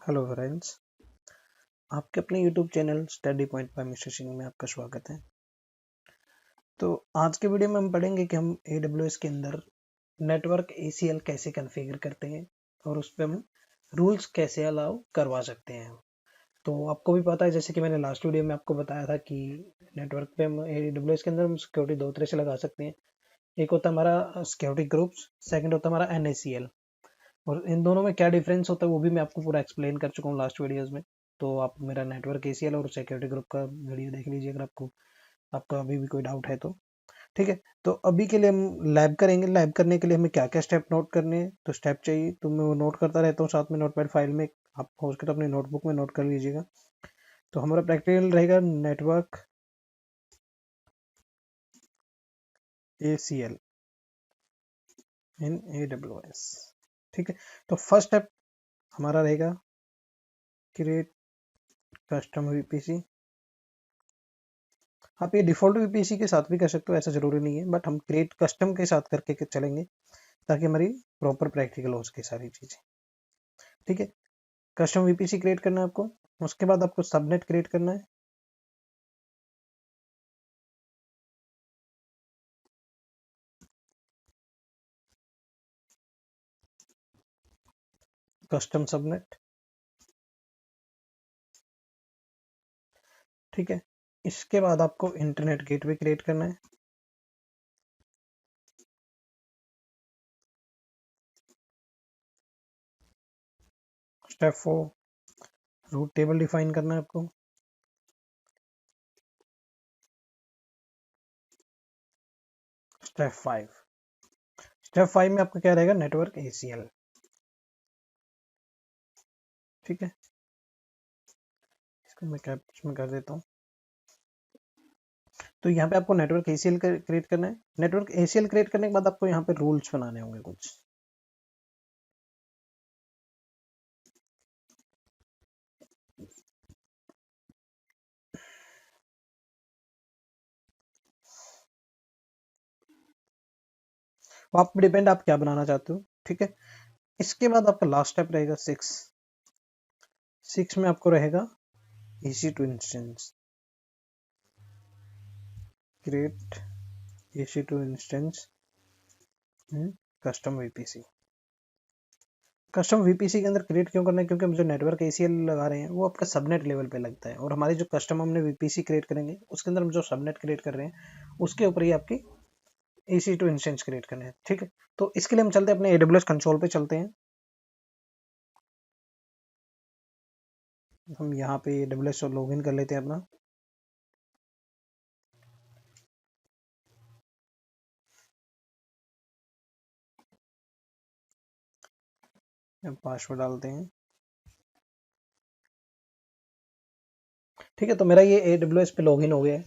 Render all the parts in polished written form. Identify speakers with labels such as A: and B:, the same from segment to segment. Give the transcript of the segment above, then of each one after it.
A: Hello friends, आपके अपने YouTube channel study point by mister Singh में आपका स्वागत है। तो आज के वीडियो में हम पढ़ेंगे कि हम AWS के अंदर नेटवर्क ACL कैसे कॉन्फ़िगर करते हैं और उस पर हम रूल्स कैसे अलाउ करवा सकते हैं। तो आपको भी पता है, जैसे कि मैंने लास्ट वीडियो में आपको बताया था कि नेटवर्क पे हम AWS के अंदर हम सिक्योरिटी दो तरह से लगा सकते हैं। एक होता है हमारा सिक्योरिटी ग्रुप्स, सेकेंड होता है हमारा NACL। और इन दोनों में क्या डिफरेंस होता है वो भी मैं आपको पूरा एक्सप्लेन कर चुका हूँ लास्ट वीडियोस में। तो आप मेरा नेटवर्क ACL और सिक्योरिटी ग्रुप का वीडियो देख लीजिए अगर आपका अभी भी कोई डाउट है तो। ठीक है, तो अभी के लिए हम लैब करेंगे। लैब करने के लिए हमें क्या क्या स्टेप नोट करने हैं, तो स्टेप चाहिए तो मैं वो नोट करता रहता हूँ साथ में नोटपैड फाइल में। आप हो सके तो अपनी नोटबुक में नोट कर लीजिएगा। तो हमारा प्रैक्टिकल रहेगा नेटवर्क ACL इन AWS। ठीक है, तो फर्स्ट स्टेप हमारा रहेगा क्रिएट कस्टम VPC। आप ये डिफ़ॉल्ट VPC के साथ भी कर सकते हो, ऐसा ज़रूरी नहीं है, बट हम क्रिएट कस्टम के साथ करके चलेंगे ताकि हमारी प्रॉपर प्रैक्टिकल हो सके सारी चीज़ें। ठीक है, कस्टम VPC क्रिएट करना है आपको। उसके बाद आपको सबनेट क्रिएट करना है। Custom subnet. ठीक है, इसके बाद आपको इंटरनेट गेटवे क्रिएट करना है। स्टेप 4 रूट टेबल डिफाइन करना है आपको। स्टेप 5 में आपका क्या रहेगा, नेटवर्क ACL। ठीक है, इसको मैं कैप्स में कर देता हूँ। तो यहाँ पे आपको नेटवर्क ACL क्रिएट करना है। नेटवर्क ACL क्रिएट करने के बाद आपको यहाँ पे रूल्स बनाने होंगे कुछ। वो आप डिपेंड आप क्या बनाना चाहते हो। ठीक है, इसके बाद आपका लास्ट स्टेप रहेगा 6 में आपको रहेगा EC2 instance. Create EC2 instance custom VPC। Custom VPC के अंदर क्रिएट क्यों करना है, क्योंकि हम जो नेटवर्क ACL लगा रहे हैं वो आपका सबनेट लेवल पे लगता है, और हमारी जो कस्टम हमने VPC क्रिएट करेंगे उसके अंदर हम जो सबनेट क्रिएट कर रहे हैं उसके ऊपर ही आपकी EC2 इंस्टेंस क्रिएट करना है। ठीक है, तो इसके लिए हम चलते हैं अपने AWS कंसोल पे चलते हैं। हम यहाँ पे AWS लॉगिन कर लेते हैं अपना। पासवर्ड डालते हैं। ठीक है, तो मेरा ये AWS पे लॉगिन हो गया है।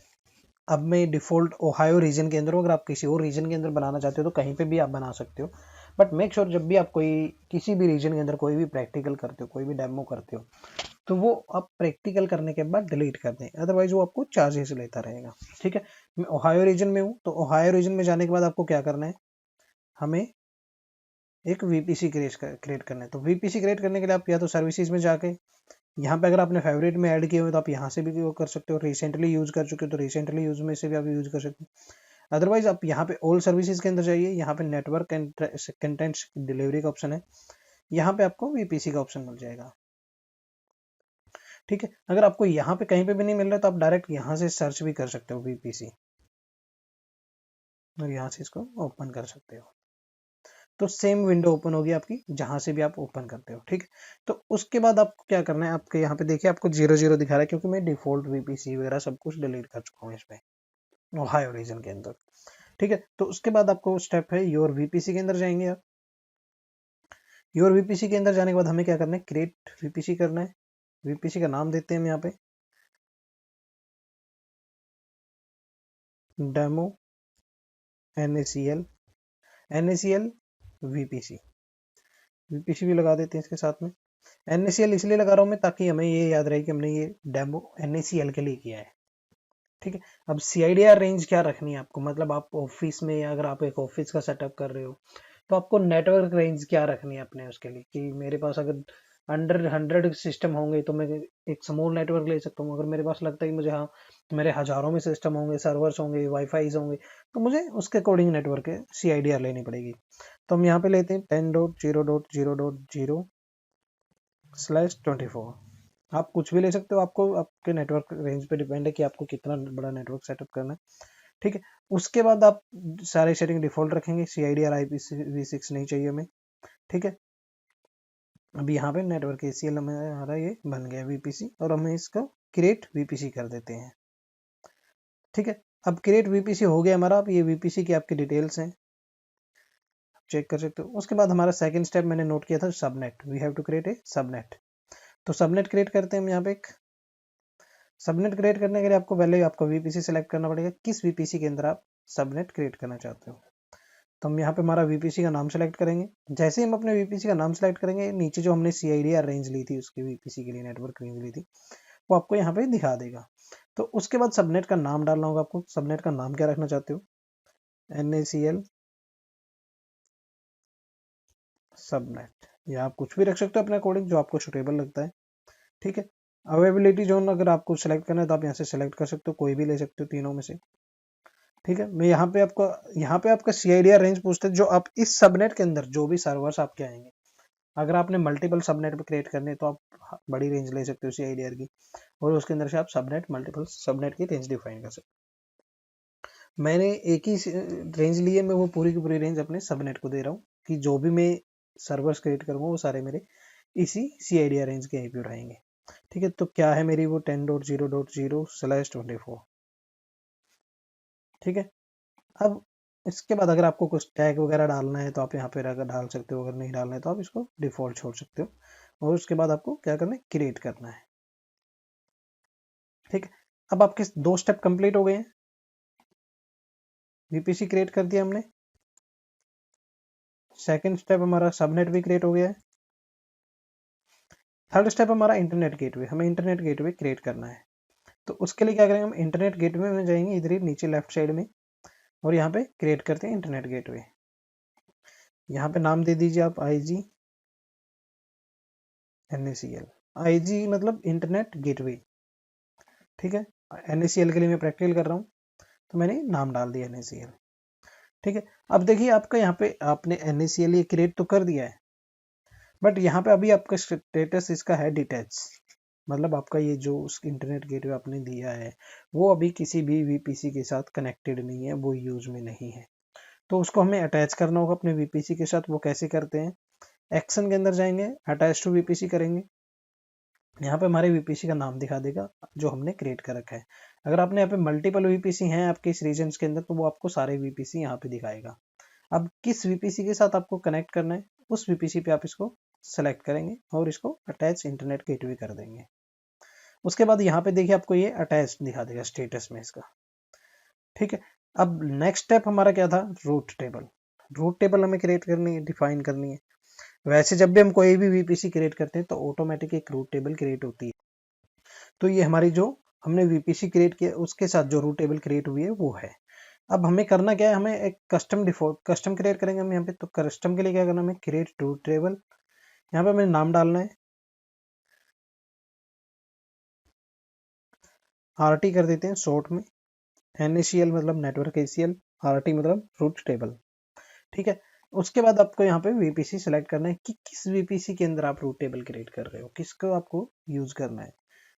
A: अब मैं डिफ़ॉल्ट ओहायो रीजन के अंदर हूँ। अगर आप किसी और रीजन के अंदर बनाना चाहते हो तो कहीं पे भी आप बना सकते हो, बट मेक श्योर जब भी आप कोई किसी भी रीजन के अंदर कोई भी प्रैक्टिकल करते हो, कोई भी डेमो करते हो, तो वो आप प्रैक्टिकल करने के बाद डिलीट कर दें, अदरवाइज वो आपको चार्जेस लेता रहेगा। ठीक है, मैं ओहायो रीजन में हूँ, तो ओहायो रीजन में जाने के बाद आपको क्या करना है, हमें एक VPC क्रिएट करना है। तो VPC क्रिएट करने के लिए आप या तो सर्विसेज में जाके यहाँ पे अगर आपने फेवरेट में ऐड किए हुए तो आप यहाँ से भी वो कर सकते हो। रिसेंटली यूज कर चुके हो तो रिसेंटली यूज में से भी आप यूज कर सकते हो। अदरवाइज आप यहाँ पे ऑल सर्विसेज के अंदर जाइए, यहाँ पे नेटवर्क एंड कंटेंट्स डिलीवरी का ऑप्शन है, यहाँ पे आपको VPC का ऑप्शन मिल जाएगा। ठीक है, अगर आपको यहाँ पे कहीं पे भी नहीं मिल रहा तो आप डायरेक्ट यहाँ से सर्च भी कर सकते हो VPC, और यहाँ से इसको ओपन कर सकते हो। तो सेम विंडो ओपन होगी आपकी जहां से भी आप ओपन करते हो। ठीक है, तो उसके बाद आपको क्या करना है, आपके यहाँ पे देखिए आपको 00 दिखा रहा है, क्योंकि मैं डिफॉल्ट VPC वगैरह सब कुछ डिलीट कर चुका हूँ इसमें ओहायो रीजन के अंदर। ठीक है, तो उसके बाद आपको स्टेप है योर VPC के अंदर जाएंगे आप। योर VPC के अंदर जाने के बाद हमें क्या करना है, क्रिएट VPC करना है। VPC का नाम देते हैं हम यहाँ पे डेमो NACL VPC भी लगा देते हैं इसके साथ में। NACL इसलिए लगा रहा हूँ मैं ताकि हमें ये याद रहे कि हमने ये डेमो NACL के लिए किया है। ठीक है, अब CIDR रेंज क्या रखनी है आपको, मतलब आप ऑफिस में या अगर आप एक ऑफिस का सेटअप कर रहे हो तो आपको नेटवर्क रेंज क्या रखनी है अपने उसके लिए, कि मेरे पास अगर अंडर 100 सिस्टम होंगे तो मैं एक स्मॉल नेटवर्क ले सकता हूँ। अगर मेरे पास लगता है कि मुझे हाँ मेरे हजारों में सिस्टम होंगे, सर्वर्स होंगे, वाईफाई होंगे, तो मुझे उसके अकॉर्डिंग नेटवर्क CIDR लेनी पड़ेगी। तो हम यहाँ पे लेते हैं 10.0.0.0/24। आप कुछ भी ले सकते हो, आपको आपके नेटवर्क रेंज पे डिपेंड है कि आपको कितना बड़ा नेटवर्क सेटअप करना है। ठीक है, उसके बाद आप सारे सेटिंग डिफॉल्ट रखेंगे, CIDR IPv6 नहीं चाहिए हमें। ठीक है, अब यहाँ पे नेटवर्क ACL हमारा ये बन गया VPC, और हमें इसको क्रिएट VPC कर देते हैं। ठीक है, अब क्रिएट VPC हो गया हमारा। अब ये VPC की आपकी डिटेल्स हैं, चेक कर सकते हो। उसके बाद हमारा सेकंड स्टेप मैंने नोट किया था, subnet. We have to create a subnet. तो सबनेट क्रिएट करते हैं हम यहाँ पे। एक सबनेट क्रिएट करने के लिए आपको पहले आपको VPC सेलेक्ट करना पड़ेगा, किस VPC के अंदर आप सबनेट क्रिएट करना चाहते हो। तो हम यहाँ पे हमारा VPC का नाम सेलेक्ट करेंगे। जैसे ही हम अपने VPC का नाम सेलेक्ट करेंगे, नीचे जो हमने CIDR रेंज ली थी उसकी VPC के लिए नेटवर्क रेंज ली थी, वो आपको यहाँ पे दिखा देगा। तो उसके बाद सबनेट का नाम डालना होगा आपको। सबनेट का नाम क्या रखना चाहते हो, NACL सबनेट, या आप कुछ भी रख सकते हो अपने अकॉर्डिंग, जो आपको सुटेबल लगता है। ठीक है, अवेलेबिलिटी जोन अगर आपको सेलेक्ट करना है तो आप यहाँ से सेलेक्ट कर सकते हो, कोई भी ले सकते हो तीनों में से। ठीक है, मैं यहाँ पे आपका CIDR रेंज पूछते हैं, जो आप इस सबनेट के अंदर जो भी सर्वर्स आपके आएंगे। अगर आपने मल्टीपल सबनेट पे क्रिएट करने तो आप बड़ी रेंज ले सकते हो CIDR की, और उसके अंदर से आप सबनेट मल्टीपल सबनेट की रेंज डिफाइन कर सकते हो। मैंने एक ही रेंज ली है, मैं वो पूरी की पूरी रेंज अपने सबनेट को दे रहा हूँ कि जो भी मैं सर्वर्स क्रिएट करूंगा वो सारे मेरे इसी CIDR रेंज के IP रहेंगे। ठीक है, तो क्या है मेरी वो 10.0.0/24। ठीक है, अब इसके बाद अगर आपको कुछ टैग वगैरह डालना है तो आप यहाँ पे अगर डाल सकते हो, अगर नहीं डालना है तो आप इसको डिफॉल्ट छोड़ सकते हो। और उसके बाद आपको क्या करना है, क्रिएट करना है। ठीक है, अब आपके 2 स्टेप कंप्लीट हो गए हैं। VPC क्रिएट कर दिया हमने। सेकंड स्टेप हमारा सबनेट भी क्रिएट हो गया है। थर्ड स्टेप हमारा इंटरनेट गेटवे। हमें इंटरनेट गेटवे क्रिएट करना है। तो उसके लिए क्या करेंगे, हम इंटरनेट गेटवे में जाएंगे, इधर ही नीचे लेफ्ट साइड में, और यहाँ पे क्रिएट करते हैं इंटरनेट गेटवे। यहाँ पे नाम दे दीजिए आप IG NACL। IG मतलब इंटरनेट गेटवे। ठीक है, NACL के लिए मैं प्रैक्टिकल कर रहा हूँ, तो मैंने नाम डाल दिया NACL। ठीक है, अब देखिए आपका यहाँ पे आपने NACL ये क्रिएट तो कर दिया है, बट यहाँ पे अभी आपका स्टेटस इसका है डिटैच। मतलब आपका ये जो इंटरनेट गेटवे आपने दिया है वो अभी किसी भी VPC के साथ कनेक्टेड नहीं है, वो यूज में नहीं है। तो उसको हमें अटैच करना होगा अपने VPC के साथ। वो कैसे करते हैं, एक्शन के अंदर जाएंगे, अटैच टू VPC करेंगे। यहाँ पे हमारे VPC का नाम दिखा देगा जो हमने क्रिएट कर रखा है। अगर आपने यहाँ पे मल्टीपल VPC हैं आपके इस रीजन के अंदर, तो वो आपको सारे VPC यहाँ पे दिखाएगा। अब किस VPC के साथ आपको कनेक्ट करना है, उस VPC पे आप इसको सेलेक्ट करेंगे और इसको अटैच इंटरनेट गेटवे कर देंगे। उसके बाद यहाँ पे देखिए आपको ये अटैच दिखा देगा स्टेटस में इसका। ठीक है, अब नेक्स्ट स्टेप हमारा क्या था, रूट टेबल। रूट टेबल हमें क्रिएट करनी है, डिफाइन करनी है। वैसे जब भी हम कोई भी VPC क्रिएट करते हैं तो ऑटोमेटिक एक रूट टेबल क्रिएट होती है। तो ये हमारी जो हमने VPC क्रिएट किया उसके साथ जो रूट टेबल क्रिएट हुई है वो है। अब हमें करना क्या है, हमें एक कस्टम डिफॉल्ट कस्टम क्रिएट करेंगे हम यहाँ पे। तो कस्टम के लिए क्या करना है, हमें क्रिएट रूट टेबल। यहाँ पे हमें नाम डालना है, RT कर देते हैं शॉर्ट में। NACL मतलब नेटवर्क ACL, RT मतलब रूट टेबल। ठीक है, उसके बाद आपको यहाँ पे VPC सेलेक्ट करना है कि किस VPC के अंदर आप रूट टेबल क्रिएट कर रहे हो, किसको आपको यूज करना है।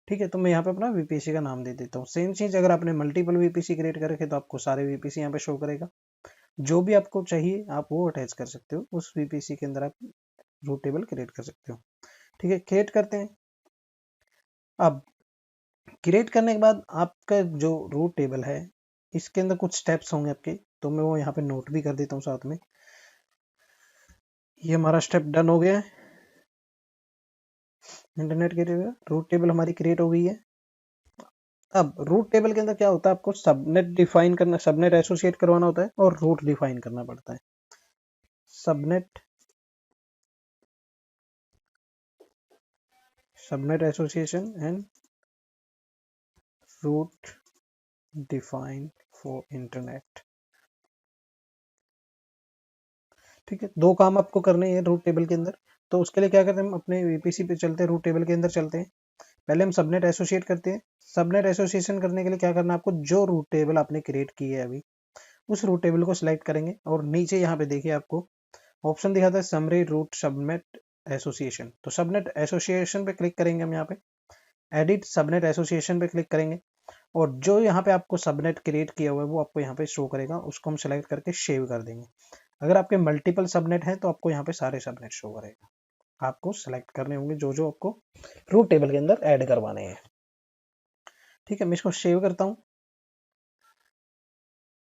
A: ठीक है, तो मैं यहाँ पे अपना VPC का नाम दे देता हूँ। सेम चीज अगर आपने मल्टीपल VPC क्रिएट कर रखे तो आपको सारे VPC यहाँ पे शो करेगा। जो भी आपको चाहिए आप वो अटैच कर सकते हो, उस VPC के अंदर आप रूट टेबल क्रिएट कर सकते हो। ठीक है, क्रिएट करते हैं। अब क्रिएट करने के बाद आपका जो रूट टेबल है इसके अंदर कुछ स्टेप्स होंगे आपके, तो मैं वो यहाँ पे नोट भी कर देता हूँ साथ में। ये हमारा स्टेप डन हो गया है। इंटरनेट के रूट टेबल हमारी क्रिएट हो गई है। अब रूट टेबल के अंदर क्या होता है, आपको सबनेट डिफाइन करना, सबनेट एसोसिएट करवाना होता है और रूट डिफाइन करना पड़ता है। Subnet association and route define for internet. ठीक है, 2 काम आपको करने हैं रूट टेबल के अंदर। तो उसके लिए क्या करते हैं, हम अपने वीपीसी पे चलते हैं, रूट टेबल के अंदर चलते हैं। पहले हम सबनेट एसोसिएट करते हैं। सबनेट एसोसिएशन करने के लिए क्या करना है आपको, जो रूट टेबल आपने क्रिएट की है अभी, उस रूट टेबल को सिलेक्ट करेंगे और नीचे यहाँ पे देखिए आपको ऑप्शन दिखाता है समरी रूट सबनेट एसोसिएशन। तो सबनेट एसोसिएशन पे क्लिक करेंगे हम, यहाँ पे एडिट सबनेट एसोसिएशन पे क्लिक करेंगे और जो यहाँ पे आपको सबनेट क्रिएट किया हुआ है वो आपको यहाँ पे शो करेगा, उसको हम सेलेक्ट करके सेव कर देंगे। अगर आपके मल्टीपल सबनेट है तो आपको यहाँ पे सारे सबनेट शो करेगा, आपको सेलेक्ट करने होंगे जो जो आपको रूट टेबल के अंदर ऐड करवाने हैं। ठीक है, मैं इसको सेव करता हूँ।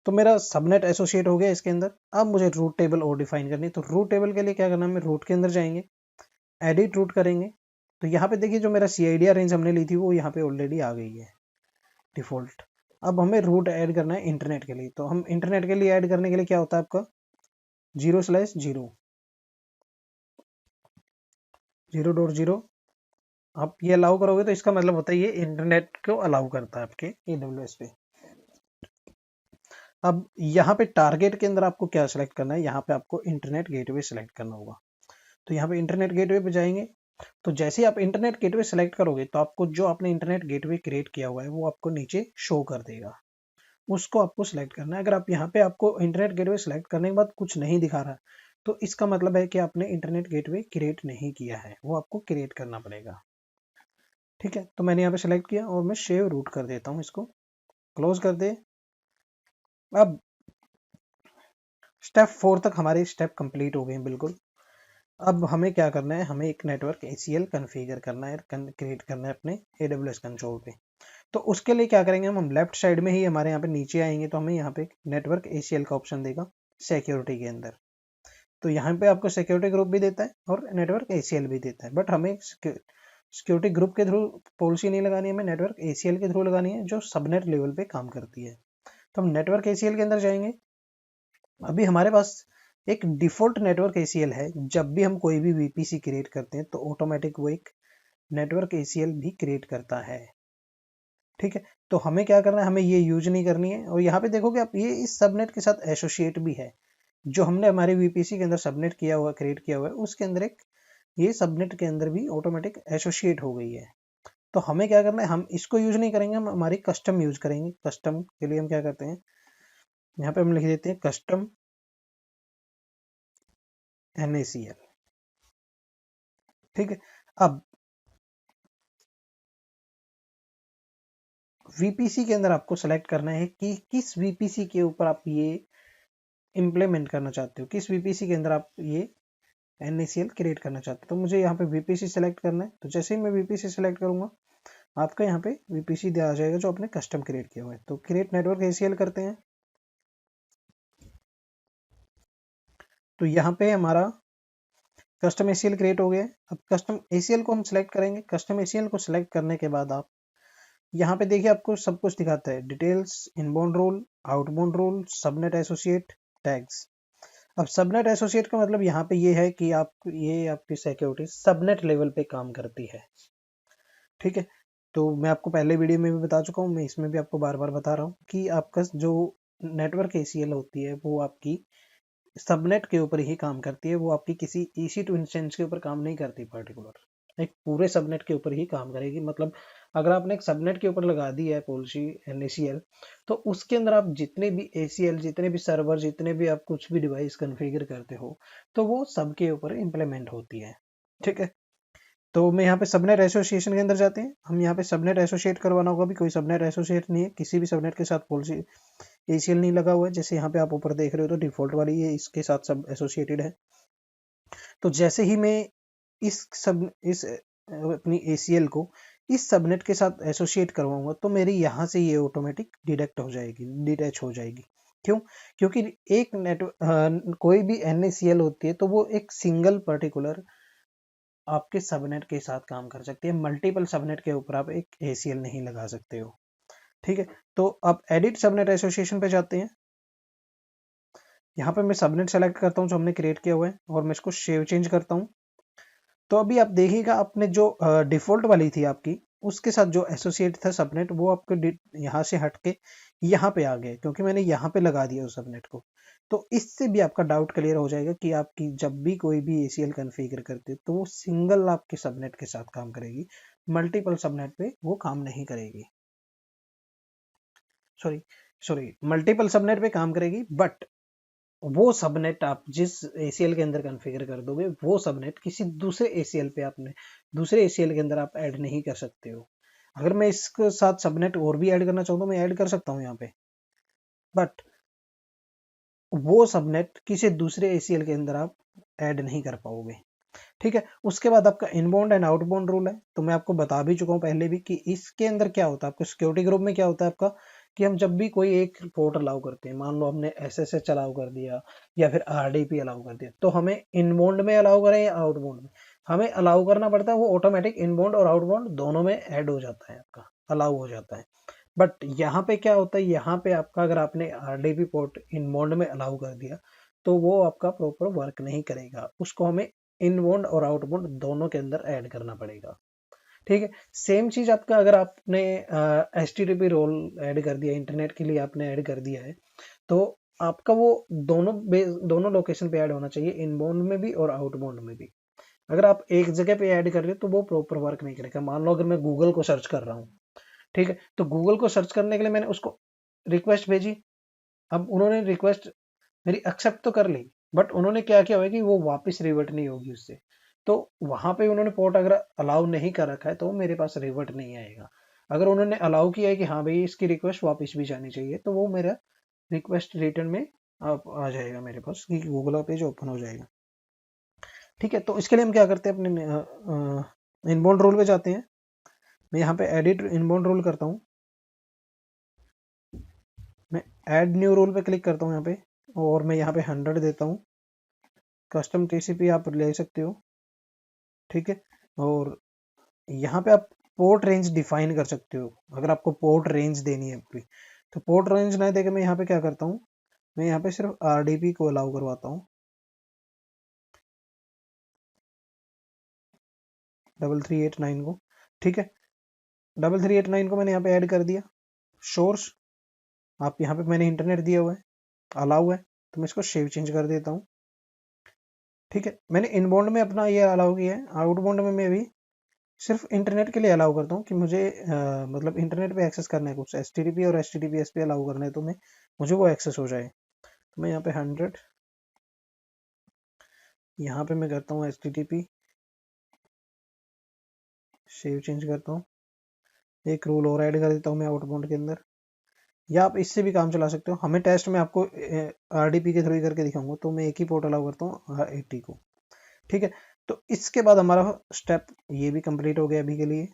A: तो मेरा सबनेट एसोसिएट हो गया इसके अंदर। अब मुझे रूट टेबल और डिफाइन करनी है, तो रूट टेबल के लिए क्या करना है, रूट के अंदर जाएंगे, एडिट रूट करेंगे। तो यहाँ पे देखिए जो मेरा CID रेंज हमने ली थी वो यहाँ पे ऑलरेडी आ गई है डिफॉल्ट। अब हमें रूट ऐड करना है इंटरनेट के लिए। तो हम इंटरनेट के लिए ऐड करने के लिए क्या होता है आपका 0/0 0.0। आप ये अलाउ करोगे तो इसका मतलब होता है ये इंटरनेट को अलाउ करता है आपके AWS पे। अब यहाँ पे टारगेट के अंदर आपको क्या सिलेक्ट करना है, यहाँ पे आपको इंटरनेट गेटवे सिलेक्ट करना होगा। तो यहाँ पे इंटरनेट गेटवे पे जाएंगे। तो जैसे ही आप इंटरनेट गेटवे सिलेक्ट करोगे तो आपको जो आपने इंटरनेट गेटवे क्रिएट किया हुआ है वो आपको नीचे शो कर देगा, उसको आपको सिलेक्ट करना है। अगर आप यहाँ पे आपको इंटरनेट गेटवे सिलेक्ट करने के बाद कुछ नहीं दिखा रहा तो इसका मतलब है कि आपने इंटरनेट गेटवे क्रिएट नहीं किया है, वो आपको क्रिएट करना पड़ेगा। ठीक है, तो मैंने यहाँ पे सिलेक्ट किया और मैं सेव रूट कर देता हूँ, इसको क्लोज कर दे। अब स्टेप 4 तक हमारे स्टेप कंप्लीट हो गए हैं बिल्कुल। अब हमें क्या करना है, हमें एक नेटवर्क ACL कन्फिगर करना है, क्रिएट करना है अपने AWS कंसोल पे। तो उसके लिए क्या करेंगे, हम लेफ्ट साइड में ही हमारे यहाँ पे नीचे आएंगे तो हमें यहाँ पे नेटवर्क ACL का ऑप्शन देगा सिक्योरिटी के अंदर। तो यहाँ पे आपको सिक्योरिटी ग्रुप भी देता है और नेटवर्क ACL भी देता है, बट हमें सिक्योरिटी ग्रुप के थ्रू पॉलिसी नहीं लगानी है, हमें नेटवर्क ACL के थ्रू लगानी है जो सबनेट लेवल पे काम करती है। तो हम नेटवर्क ACL के अंदर जाएंगे। अभी हमारे पास एक डिफॉल्ट नेटवर्क ACL है, जब भी हम कोई भी VPC क्रिएट करते हैं तो ऑटोमेटिक वो एक नेटवर्क ACL भी क्रिएट करता है। ठीक है, तो हमें क्या करना है, हमें ये यूज नहीं करनी है। और यहाँ पे देखोगे आप ये इस सबनेट के साथ एसोसिएट भी है, जो हमने हमारे VPC के अंदर सबनेट किया हुआ क्रिएट किया हुआ है उसके अंदर एक ये सबनेट के अंदर भी ऑटोमेटिक एसोसिएट हो गई है। तो हमें क्या करना है, हम इसको यूज नहीं करेंगे, हम हमारी कस्टम यूज करेंगे। कस्टम के लिए हम क्या करते हैं, यहाँ पे हम लिख देते हैं कस्टम NACL। ठीक है, अब VPC के अंदर आपको सेलेक्ट करना है कि किस VPC के ऊपर आप ये इम्प्लीमेंट करना चाहते हो, किस VPC के अंदर आप ये NACL क्रिएट करना चाहते हो। तो मुझे यहाँ पे VPC सेलेक्ट करना है। तो जैसे ही मैं VPC सेलेक्ट करूंगा आपका यहाँ पे VPC आ जाएगा जो आपने कस्टम क्रिएट किया हुआ है। तो क्रिएट नेटवर्क ACL करते हैं। तो यहाँ पे हमारा कस्टम ACL क्रिएट हो गया। अब कस्टम ACL को हम सिलेक्ट करेंगे। कस्टम ACL को सिलेक्ट करने के बाद आप यहाँ पे देखिए आपको सब कुछ दिखाता है, details, inbound role, outbound role, subnet associate, tags. अब सबनेट एसोसिएट का मतलब यहाँ पे ये है कि आप ये आपकी सिक्योरिटी सबनेट लेवल पे काम करती है। ठीक है, तो मैं आपको पहले वीडियो में भी बता चुका हूँ, मैं इसमें भी आपको बार बार बता रहा हूँ कि आपका जो नेटवर्क ACL होती है वो आपकी सबनेट के ऊपर ही काम करती है, वो आपकी किसी EC2 इंस्टेंस के ऊपर काम नहीं करती पर्टिकुलर, एक पूरे सबनेट के ऊपर ही काम करेगी। मतलब अगर आपने एक सबनेट के ऊपर लगा दी है पॉलिसी NACL तो उसके अंदर आप जितने भी ACL, जितने भी सर्वर, जितने भी आप कुछ भी डिवाइस कॉन्फ़िगर करते हो तो वो सबके ऊपर इम्प्लीमेंट होती है। ठीक है, तो मैं यहाँ पे सबनेट एसोसिएशन के अंदर जाते हैं। हम यहाँ पे सबनेट एसोसिएट करवाना होगा, भी कोई सबनेट एसोसिएट नहीं है, किसी भी सबनेट के साथ पॉलिसी ACL नहीं लगा हुआ है। जैसे यहाँ पे आप ऊपर देख रहे हो तो डिफॉल्ट वाली ये इसके साथ सब एसोसिएटेड है। तो जैसे ही मैं इस अपनी ACL को इस सबनेट के साथ एसोसिएट करवाऊंगा तो मेरी यहाँ से ये ऑटोमेटिक डिटेक्ट हो जाएगी, डिटैच हो जाएगी। क्यों? क्योंकि एक कोई भी NACL होती है तो वो एक सिंगल पर्टिकुलर आपके सबनेट के साथ काम कर सकती है, मल्टीपल सबनेट के ऊपर आप एक ACL नहीं लगा सकते हो। ठीक है, तो अब एडिट सबनेट एसोसिएशन पे जाते हैं। यहाँ पे मैं सबनेट सेलेक्ट करता हूँ जो हमने क्रिएट किया हुआ है और मैं इसको सेव चेंज करता हूँ। तो अभी आप देखिएगा आपने जो डिफॉल्ट वाली थी आपकी उसके साथ जो एसोसिएट था सबनेट वो आपके यहाँ से हट के यहाँ पे आ गया, क्योंकि मैंने यहाँ पे लगा दिया उस सबनेट को। तो इससे भी आपका डाउट क्लियर हो जाएगा कि आपकी जब भी कोई भी ACL कॉन्फ़िगर करते तो वो सिंगल आपके सबनेट के साथ काम करेगी, मल्टीपल सबनेट पे वो काम नहीं करेगी। सॉरी सॉरी, मल्टीपल सबनेट पे काम करेगी, बट वो सबनेट आप जिस ACL के अंदर कॉन्फ़िगर कर दोगे वो सबनेट किसी दूसरे ACL पे आपने दूसरे ACL के अंदर आप ऐड नहीं कर सकते हो। अगर मैं इसके साथ सबनेट और भी ऐड करना चाहूँ तो मैं ऐड कर सकता हूँ यहाँ पे, बट वो सबनेट किसी दूसरे ACL के अंदर आप ऐड नहीं कर पाओगे। ठीक है, उसके बाद आपका इनबाउंड एंड आउटबाउंड रूल है, तो मैं आपको बता भी चुका हूँ पहले भी कि इसके अंदर क्या होता है। आपके सिक्योरिटी ग्रुप में क्या होता है आपका, कि हम जब भी कोई एक पोर्ट अलाउ करते हैं, मान लो हमने SSH अलाउ कर दिया या फिर RDP अलाउ कर दिया, तो हमें इनबाउंड में अलाउ करें या आउटबाउंड में, हमें अलाउ करना पड़ता है। वो ऑटोमेटिक इनबाउंड और आउटबाउंड दोनों में ऐड हो जाता है, आपका अलाउ हो जाता है। बट यहाँ पे क्या होता है, यहाँ पे आपका अगर आपने RDP पोर्ट इनबाउंड में अलाउ कर दिया तो वो आपका प्रॉपर वर्क नहीं करेगा, उसको हमें इनबाउंड और आउटबाउंड दोनों के अंदर ऐड करना पड़ेगा। ठीक है, सेम चीज आपका अगर आपने HTTP रोल ऐड कर दिया, इंटरनेट के लिए आपने ऐड कर दिया है, तो आपका वो दोनों लोकेशन पे ऐड होना चाहिए, इनबाउंड में भी और आउटबाउंड में भी। अगर आप एक जगह पे ऐड कर रहे हो तो वो प्रॉपर वर्क नहीं करेगा। मान लो अगर मैं गूगल को सर्च कर रहा हूँ, ठीक है, तो गूगल को सर्च करने के लिए मैंने उसको रिक्वेस्ट भेजी, अब उन्होंने रिक्वेस्ट मेरी एक्सेप्ट तो कर ली, बट उन्होंने क्या किया होगा कि वो वापस रिवर्ट नहीं होगी उससे। तो वहां पे उन्होंने पोर्ट अगर अलाउ नहीं कर रखा है तो मेरे पास रिवर्ट नहीं आएगा। अगर उन्होंने अलाउ किया है कि हाँ भाई इसकी रिक्वेस्ट वापस भी जानी चाहिए, तो वो मेरा रिक्वेस्ट रिटर्न में आ जाएगा मेरे पास, कि गूगल पेज ओपन हो जाएगा। ठीक है, तो इसके लिए हम क्या करते हैं, अपने इनबाउंड रूल पे जाते हैं। मैं यहाँ पे एडिट इनबाउंड रूल करता हूँ, मैं ऐड न्यू रूल पे क्लिक करता हूँ यहाँ पे, और मैं यहाँ पे 100 देता हूँ। कस्टम TCP आप ले सकते हो, ठीक है। और यहाँ पे आप पोर्ट रेंज डिफाइन कर सकते हो, अगर आपको पोर्ट रेंज देनी है पूरी। तो पोर्ट रेंज ना देके मैं यहाँ पे क्या करता हूँ, मैं यहाँ पे सिर्फ RDP को अलाउ करवाता हूँ, 3389 को। ठीक है, 3389 को मैंने यहाँ पे ऐड कर दिया। सोर्स आप यहाँ पे मैंने इंटरनेट दिया हुआ है, अलाउ है, तो मैं इसको सेव चेंज कर देता हूँ। ठीक है, मैंने इनबाउंड में अपना ये अलाउ किया है, आउटबाउंड में मैं भी सिर्फ इंटरनेट के लिए अलाउ करता हूँ कि मुझे मतलब इंटरनेट पे एक्सेस करना है, कुछ HTTP और HTTPS पे अलाउ करना है, तो मैं मुझे वो एक्सेस हो जाए। तो मैं यहाँ पे 100, यहाँ पे मैं करता हूँ HTTP, सेव चेंज करता हूँ, एक रूल और ऐड कर देता हूँ मैं आउटबाउंड के अंदर, या आप इससे भी काम चला सकते हो। हमें टेस्ट में आपको RDP के थ्रू ही करके दिखाऊंगा, तो मैं एक ही पोर्ट अलाउ करता हूँ 80 को। ठीक है, तो इसके बाद हमारा स्टेप ये भी कंप्लीट हो गया अभी के लिए।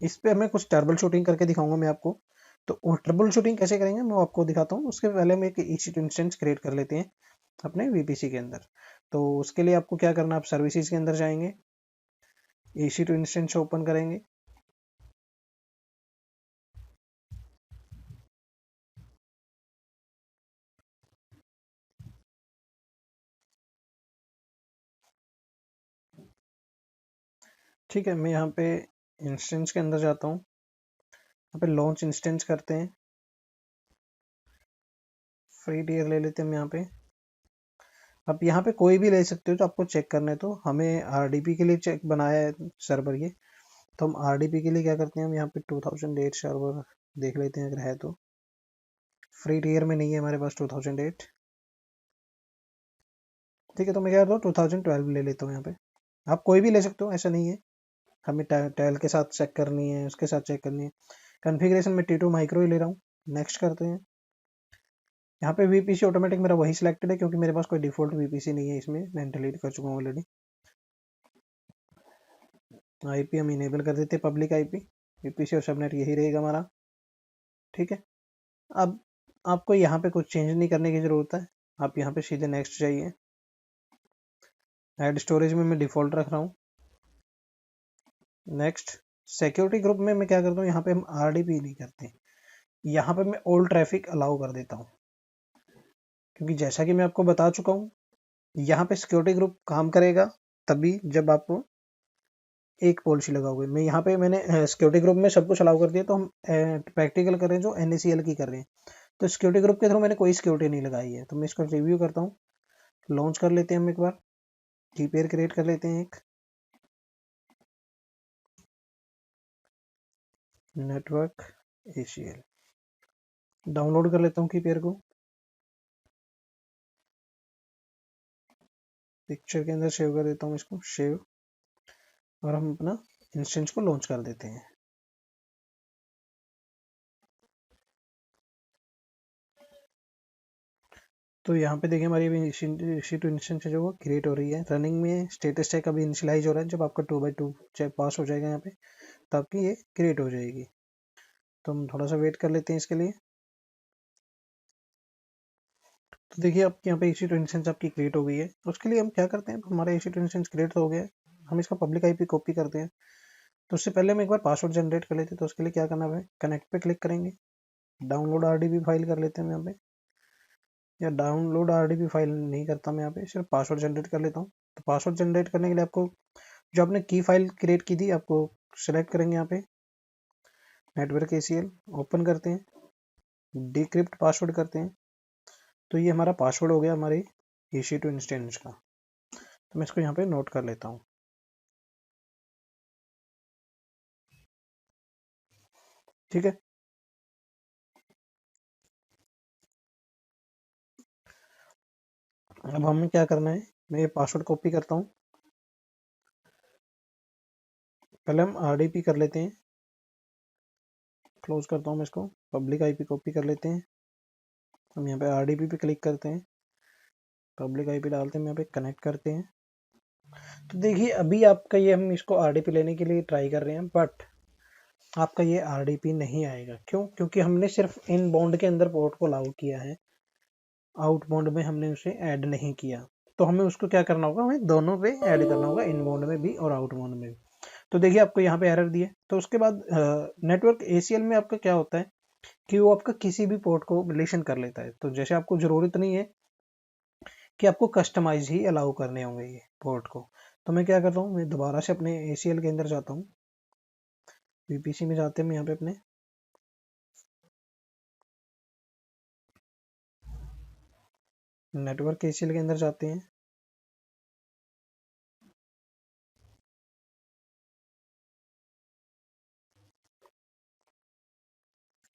A: इस पे हमें कुछ ट्रबल शूटिंग करके दिखाऊंगा मैं आपको। तो वो ट्रबल शूटिंग कैसे करेंगे मैं आपको दिखाता हूँ। उसके पहले हम एक EC2 इंस्टेंस क्रिएट कर लेते हैं अपने VPC के अंदर। तो उसके लिए आपको क्या करना है, आप सर्विसेज के अंदर जाएंगे, EC2 इंस्टेंस ओपन करेंगे, ठीक है। मैं यहाँ पे इंस्टेंस के अंदर जाता हूँ, यहाँ पे लॉन्च इंस्टेंस करते हैं, फ्री टियर ले लेते हैं हम यहाँ पे। आप यहाँ पे कोई भी ले सकते हो जो आपको चेक करना है। तो हमें RDP के लिए चेक बनाया है सर्वर ये, तो हम RDP के लिए क्या करते हैं, हम यहाँ पे 2008 सर्वर देख लेते हैं अगर है तो। फ्री टियर में नहीं है हमारे पास 2008। ठीक है, तो मैं क्या करता हूँ 2012 ले लेता हूँ यहाँ पे। आप कोई भी ले सकते हो, ऐसा नहीं है हमें टेल के साथ चेक करनी है, उसके साथ चेक करनी है। कॉन्फ़िगरेशन में T2 माइक्रो ही ले रहा हूँ, नेक्स्ट करते हैं। यहाँ पे VPC ऑटोमेटिक मेरा वही सिलेक्टेड है, क्योंकि मेरे पास कोई डिफॉल्ट VPC नहीं है इसमें, मैं डिलीट कर चुका हूँ ऑलरेडी। IP हम इनेबल कर देते हैं, पब्लिक IP, VPC और सबनेट यही रहेगा हमारा। ठीक है, अब आपको यहाँ पे कुछ चेंज नहीं करने की जरूरत है, आप यहाँ पे सीधे नेक्स्ट जाइए। ऐड स्टोरेज में मैं डिफॉल्ट रख रहा हूँ, नेक्स्ट। सिक्योरिटी ग्रुप में मैं क्या करता हूँ, यहाँ पे हम RDP नहीं करते, यहाँ पे मैं ऑल ट्रैफिक अलाउ कर देता हूँ, क्योंकि जैसा कि मैं आपको बता चुका हूँ, यहाँ पे सिक्योरिटी ग्रुप काम करेगा तभी जब आप एक पॉलिसी लगाओगे। मैं यहाँ पे मैंने सिक्योरिटी ग्रुप में सब कुछ अलाउ कर दिया, तो हम प्रैक्टिकल कर रहे हैं जो NACL की कर रहे हैं। तो सिक्योरिटी ग्रुप के थ्रू मैंने कोई सिक्योरिटी नहीं लगाई है, तो मैं इसको रिव्यू करता हूँ। लॉन्च कर लेते हैं हम एक बार, की पेयर क्रिएट कर लेते हैं एक नेटवर्क ACL, डाउनलोड कर लेता हूँ की पेयर को, पिक्चर के अंदर सेव कर देता हूँ इसको, सेव, और हम अपना इंस्टेंस को लॉन्च कर देते हैं। तो यहाँ पे देखिए हमारी अभी इसी टू इंस्टेंस जो वो क्रिएट हो रही है, रनिंग में स्टेटस चेक अभी इनिशियलाइज हो रहा है। जब आपका 2x2 चेक पास हो जाएगा यहाँ पे, तब आपकी ये क्रिएट हो जाएगी। तो हम थोड़ा सा वेट कर लेते हैं इसके लिए। तो देखिए आपके यहाँ पे EC2 इंस्टेंस आपकी क्रिएट हो गई है। उसके लिए हम क्या करते हैं, हमारा EC2 इंस्टेंस क्रिएट तो हो गया है, हम इसका पब्लिक IP कॉपी करते हैं। तो उससे पहले हम एक बार पासवर्ड जनरेट कर लेते हैं। तो उसके लिए क्या करना है, कनेक्ट पे क्लिक करेंगे, डाउनलोड RDB फाइल कर लेते हैं यहाँ पे, या डाउनलोड RDB फाइल नहीं करता मैं यहाँ पे, सिर्फ पासवर्ड जनरेट कर लेता हूँ। तो पासवर्ड जनरेट करने के लिए आपको जो आपने की फाइल क्रिएट की थी, आपको सेलेक्ट करेंगे यहाँ पे, नेटवर्क ACL ओपन करते हैं, डिक्रिप्ट पासवर्ड करते हैं। तो ये हमारा पासवर्ड हो गया हमारे EC2 इंस्टेंस का। तो मैं इसको यहाँ पे नोट कर लेता हूँ। ठीक है, अब हमें क्या करना है, मैं ये पासवर्ड कॉपी करता हूँ। पहले हम RDP कर लेते हैं, क्लोज करता हूँ मैं इसको, पब्लिक IP कॉपी कर लेते हैं। हम यहाँ पे RDP पे क्लिक करते हैं, पब्लिक IP डालते हैं, यहाँ पे कनेक्ट करते हैं। तो देखिए अभी आपका ये, हम इसको RDP लेने के लिए ट्राई कर रहे हैं, बट आपका ये RDP नहीं आएगा। क्यों? क्योंकि हमने सिर्फ इन बॉन्ड के अंदर पोर्ट को अलाउ किया है, आउट बॉन्ड में हमने उसे ऐड नहीं किया। तो हमें उसको क्या करना होगा, हमें दोनों पे ऐड करना होगा, इन बॉन्ड में भी और आउट बॉन्ड में भी। तो देखिए आपको यहाँ पे एरर दिए। तो उसके बाद नेटवर्क ACL में आपका क्या होता है कि वो आपका किसी भी पोर्ट को लिसन कर लेता है। तो जैसे आपको जरूरत नहीं है कि आपको कस्टमाइज ही अलाउ करने होंगे ये पोर्ट को। तो मैं क्या करता हूँ, मैं दोबारा से अपने ACL के अंदर जाता हूँ, VPC में जाते हैं, मैं यहाँ पे अपने नेटवर्क ACL के अंदर जाते हैं।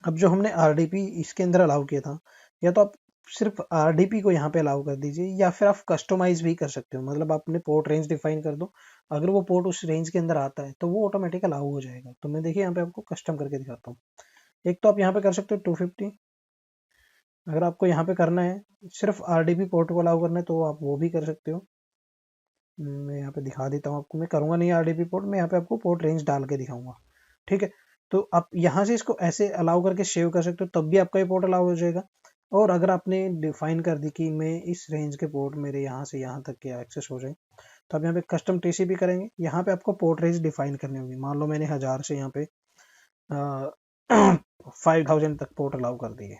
A: अब जो हमने RDP इसके अंदर अलाउ किया था, या तो आप सिर्फ RDP को यहाँ पे अलाउ कर दीजिए, या फिर आप कस्टमाइज भी कर सकते हो। मतलब आप अपने पोर्ट रेंज डिफाइन कर दो, अगर वो पोर्ट उस रेंज के अंदर आता है तो वो ऑटोमेटिक अलाउ हो जाएगा। तो मैं देखिए यहाँ पे आपको कस्टम करके दिखाता हूँ। एक तो आप यहाँ पे कर सकते हो 250, अगर आपको यहाँ पे करना है सिर्फ RDP पोर्ट को अलाउ करना है तो आप वो भी कर सकते हो। मैं यहाँ पे दिखा देता हूँ आपको, मैं करूँगा नहीं RDP पोर्ट, मैं यहाँ पे आपको पोर्ट रेंज डाल के दिखाऊंगा। ठीक है, तो आप यहाँ से इसको ऐसे अलाउ करके सेव कर सकते हो, तब भी आपका ये पोर्ट अलाउ हो जाएगा। और अगर आपने डिफाइन कर दी कि मैं इस रेंज के पोर्ट मेरे यहाँ से यहाँ तक के एक्सेस हो जाए, तो आप यहाँ पे कस्टम TCP करेंगे। यहाँ पे आपको पोर्ट रेंज डिफाइन करनी होगी। मान लो मैंने 1000 से यहाँ पे 5000 तक पोर्ट अलाउ कर दिए,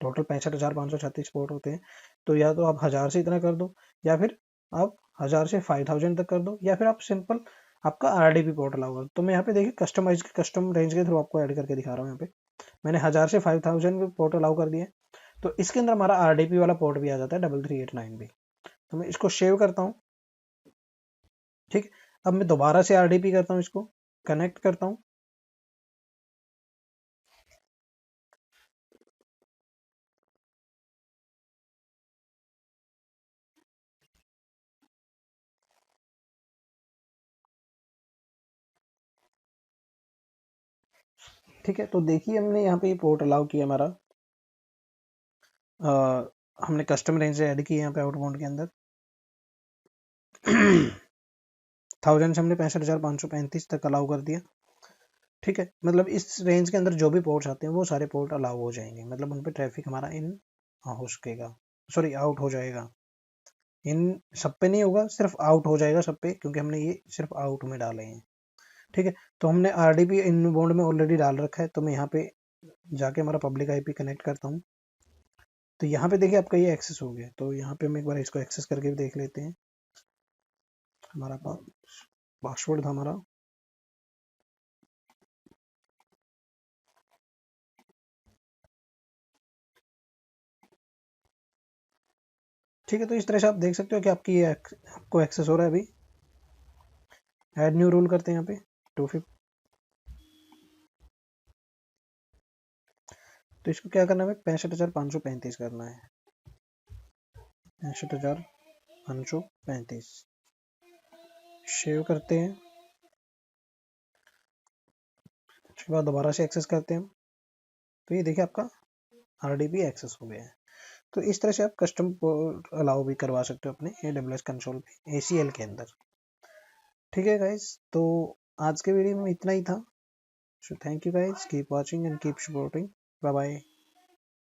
A: टोटल 65,536 पोर्ट होते हैं। तो या तो आप 1000 से इतना कर दो, या फिर आप 1000 से 5000 तक कर दो, या फिर आप सिंपल आपका RDP पोर्ट अलाउ कर दो। तो मैं यहाँ पे देखिए कस्टमाइज कस्टम रेंज के थ्रू आपको ऐड करके दिखा रहा हूँ। यहाँ पे मैंने 1000 से 5000 पोर्ट अलाउ कर दिए, तो इसके अंदर हमारा RDP वाला पोर्ट भी आ जाता है 3389 भी। तो मैं इसको सेव करता हूँ। ठीक, अब मैं दोबारा से RDP करता हूँ, इसको कनेक्ट करता हूँ। ठीक है, तो देखिए हमने यहाँ पे ये पोर्ट अलाउ किया हमारा, हमने कस्टम रेंज ऐड की है यहाँ पे आउटबाउंड के अंदर। 1000 से हमने 65,535 तक अलाउ कर दिया। ठीक है, मतलब इस रेंज के अंदर जो भी पोर्ट्स आते हैं वो सारे पोर्ट अलाउ हो जाएंगे, मतलब उन पे ट्रैफिक हमारा इन हो सकेगा, सॉरी आउट हो जाएगा। इन सब पे नहीं होगा, सिर्फ आउट हो जाएगा सब पे, क्योंकि हमने ये सिर्फ आउट में डाले हैं। ठीक है, तो हमने RDP इन बोर्ड में ऑलरेडी डाल रखा है। तो मैं यहाँ पे जाके हमारा पब्लिक IP कनेक्ट करता हूँ। तो यहाँ पे देखिए आपका ये एक्सेस हो गया। तो यहाँ पे हम एक बार इसको एक्सेस करके भी देख लेते हैं। हमारा पासवर्ड था हमारा ठीक है, तो इस तरह से आप देख सकते हो कि आपकी ये आपको एक्सेस हो रहा है। अभी ऐड न्यू रूल करते हैं यहाँ पे 250। तो इसको क्या करना है, 65,535 करना है, 65,535 सेव करते हैं। उसके बाद दोबारा से एक्सेस करते हैं, तो ये देखिए आपका RDP एक्सेस हो गया है। तो इस तरह से आप कस्टम अलाउ भी करवा सकते हो अपने AWS कंसोल पे ACL के अंदर। ठीक है गाइज, तो आज के वीडियो में इतना ही था। So thank you guys, keep watching and keep supporting, bye bye.